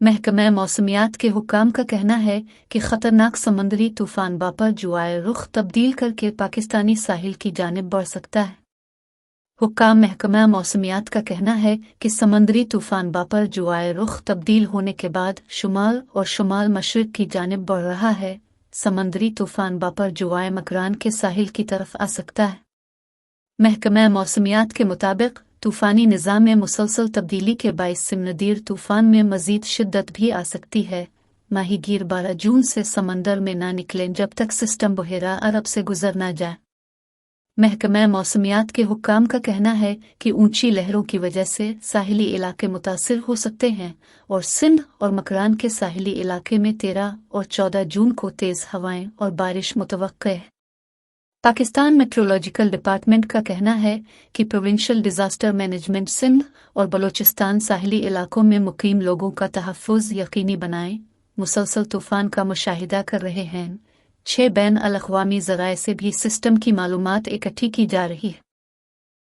महकमा मौसमियात के हुक्काम का कहना है कि खतरनाक समुद्री तूफान बापर जुआए रुख तब्दील करके पाकिस्तानी साहिल की जानिब बढ़ सकता है। हुक्काम महकमा मौसमियात का कहना है कि समुद्री तूफान बापर जुआए रुख तब्दील होने के बाद शुमाल और शुमाल मशरिक की जानिब बढ़ रहा है। समुद्री तूफान बापर जुआए मकरान के साहिल की तरफ आ सकता है। महकमा मौसमियात के मुताबिक तूफ़ानी निज़ाम में मुसलसल तब्दीली के बाइस सिमनदीर तूफ़ान में मज़ीद शिद्दत भी आ सकती है। माहीगीर 12 जून से समंदर में ना निकलें जब तक सिस्टम बहेरा अरब से गुजर ना जाए। महकमा मौसमियात के हुक्काम का कहना है कि ऊंची लहरों की वजह से साहिली इलाके मुतासिर हो सकते हैं और सिंध और मकरान के साहिली इलाके में 13 और 14 जून को तेज़ हवाएं और बारिश मुतवक्के है। पाकिस्तान मेट्रोलॉजिकल डिपार्टमेंट का कहना है कि प्रोविंशियल डिज़ास्टर मैनेजमेंट सिंध और बलूचिस्तान साहिली इलाकों में मुकीम लोगों का तहफ़्फ़ुज़ यकीनी बनाएं। मुसलसल तूफ़ान का मुशाहिदा कर रहे हैं। 6 बैन अल अक़वामी ज़राए से भी सिस्टम की मालूमात इकट्ठी की जा रही है।